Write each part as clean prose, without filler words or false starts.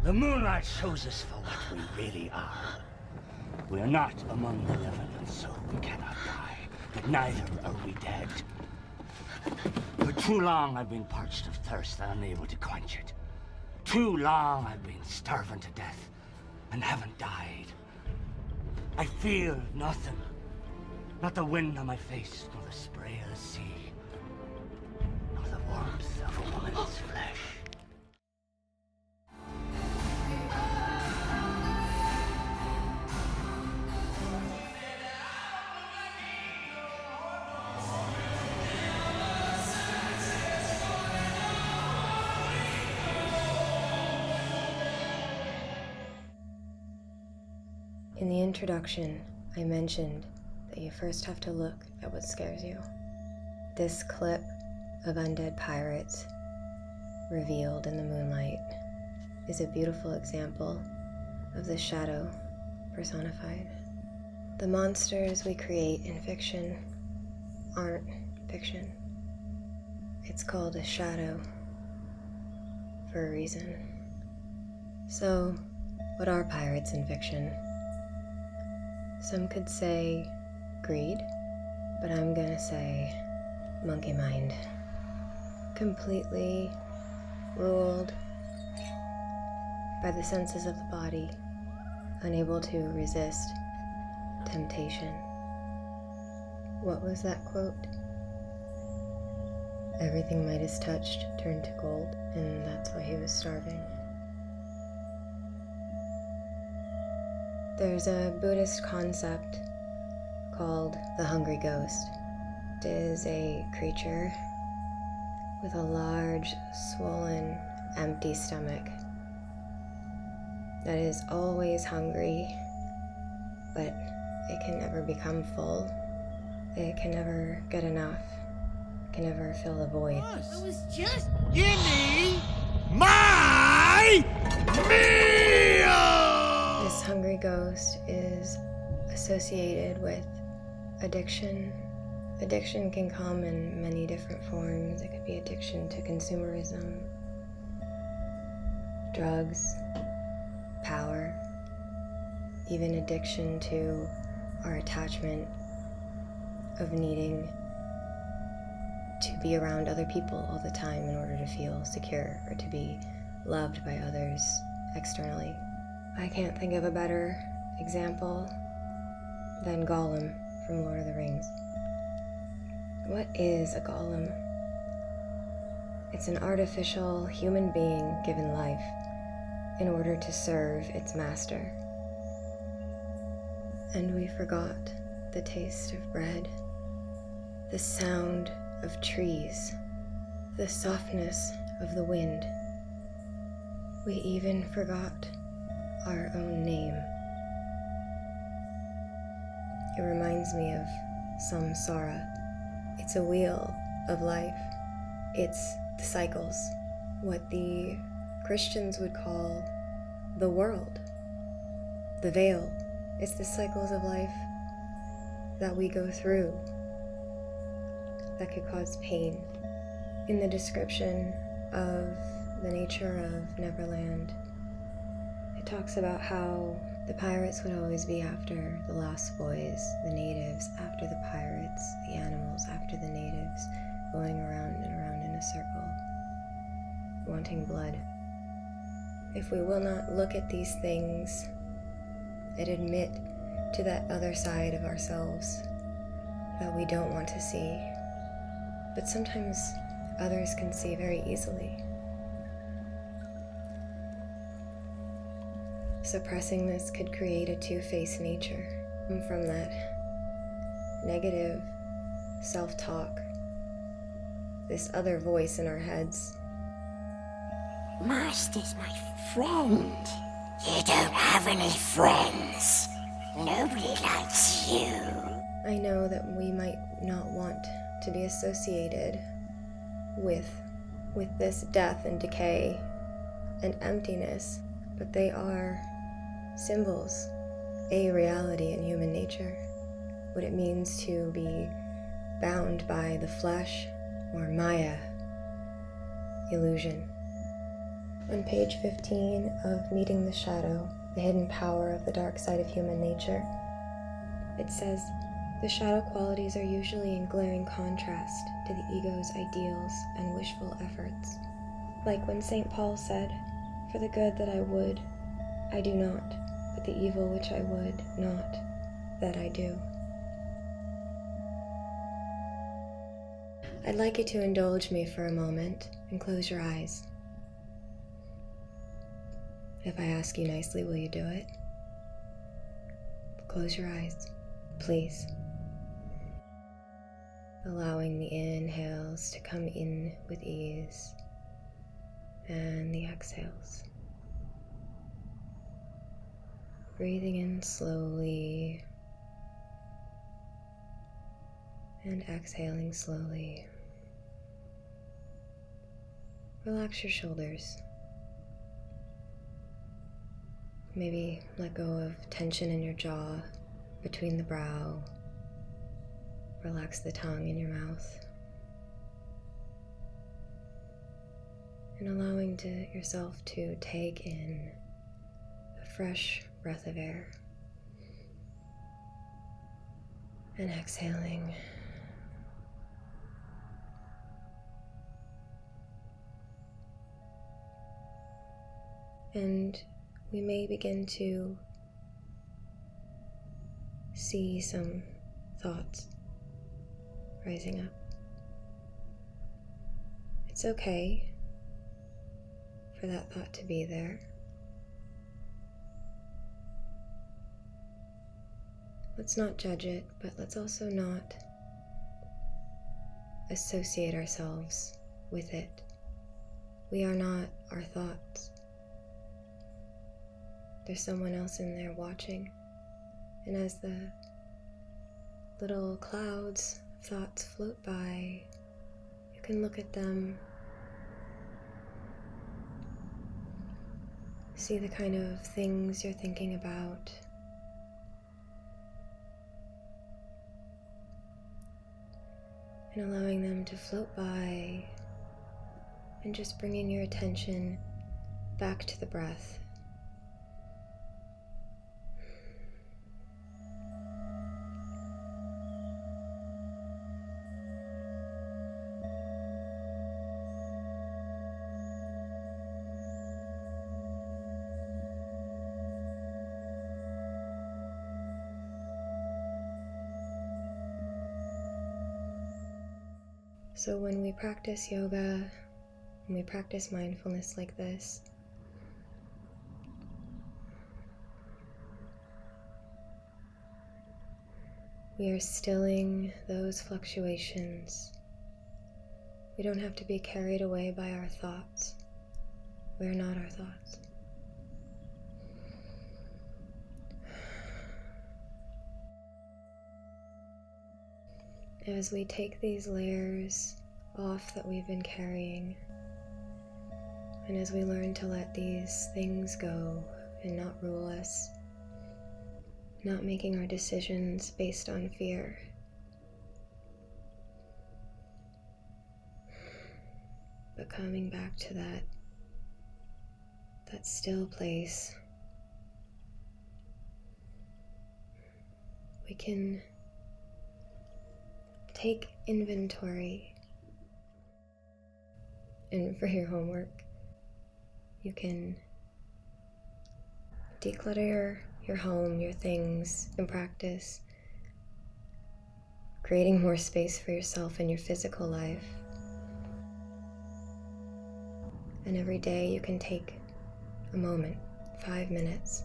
The moonlight shows us for what we really are. We are not among the living, and so we cannot die. But neither are we dead. For too long I've been parched of thirst and unable to quench it. Too long I've been starving to death and haven't died. I feel nothing. Not the wind on my face, nor the spray of the sea, nor the warmth of a woman's flesh. In the introduction, I mentioned that you first have to look at what scares you. This clip of undead pirates revealed in the moonlight is a beautiful example of the shadow personified. The monsters we create in fiction aren't fiction. It's called a shadow for a reason. So, what are pirates in fiction? Some could say greed, but I'm gonna say monkey mind. Completely ruled by the senses of the body, unable to resist temptation. What was that quote? Everything Midas touched turned to gold, and that's why he was starving. There's a Buddhist concept called the hungry ghost. It is a creature with a large, swollen, empty stomach that is always hungry, but it can never become full. It can never get enough. It can never fill the void. It was just... You need my meal! This hungry ghost is associated with addiction. Addiction can come in many different forms. It could be addiction to consumerism, drugs, power, even addiction to our attachment of needing to be around other people all the time in order to feel secure or to be loved by others externally. I can't think of a better example than Gollum from Lord of the Rings. What is a golem? It's an artificial human being given life in order to serve its master. And we forgot the taste of bread, the sound of trees, the softness of the wind. We even forgot our own name. It reminds me of samsara. It's a wheel of life. It's the cycles, what the Christians would call the world, the veil. It's the cycles of life that we go through that could cause pain. In the description of the nature of Neverland, it talks about how the pirates would always be after the lost boys, the natives after the pirates, the animals after the natives, going around and around in a circle, wanting blood. If we will not look at these things and admit to that other side of ourselves that we don't want to see, but sometimes others can see very easily. Suppressing this could create a two-faced nature. And from that negative self-talk, this other voice in our heads. Master's my friend. You don't have any friends. Nobody likes you. I know that we might not want to be associated with this death and decay and emptiness, but they are symbols, a reality in human nature. What it means to be bound by the flesh or Maya, illusion. On page 15 of Meeting the Shadow, The Hidden Power of the Dark Side of Human Nature, it says, the shadow qualities are usually in glaring contrast to the ego's ideals and wishful efforts. Like when St. Paul said, "For the good that I would, I do not, but the evil which I would not, that I do." I'd like you to indulge me for a moment and close your eyes. If I ask you nicely, will you do it? Close your eyes, please. Allowing the inhales to come in with ease and the exhales. Breathing in slowly and exhaling slowly. Relax your shoulders. Maybe let go of tension in your jaw, between the brow. Relax the tongue in your mouth. And allowing yourself to take in a fresh breath of air. And exhaling. And we may begin to see some thoughts rising up. It's okay for that thought to be there. Let's not judge it, but let's also not associate ourselves with it. We are not our thoughts. There's someone else in there watching, and as the little clouds of thoughts float by, you can look at them, see the kind of things you're thinking about, and allowing them to float by, and just bringing your attention back to the breath. So when we practice yoga, when we practice mindfulness like this, we are stilling those fluctuations. We don't have to be carried away by our thoughts. We are not our thoughts. As we take these layers off that we've been carrying, and as we learn to let these things go and not rule us, not making our decisions based on fear, but coming back to that still place, we can take inventory. And for your homework, you can declutter your home, your things, and practice creating more space for yourself in your physical life. And every day you can take a moment, 5 minutes,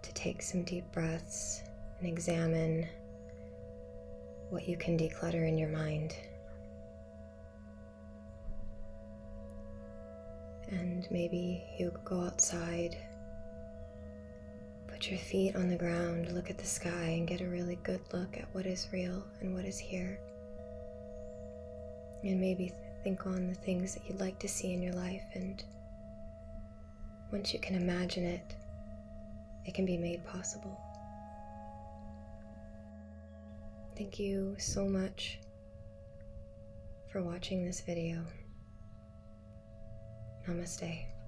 to take some deep breaths and examine what you can declutter in your mind. And maybe you go outside, put your feet on the ground, look at the sky, and get a really good look at what is real and what is here. And maybe think on the things that you'd like to see in your life, and once you can imagine it, it can be made possible. Thank you so much for watching this video. Namaste.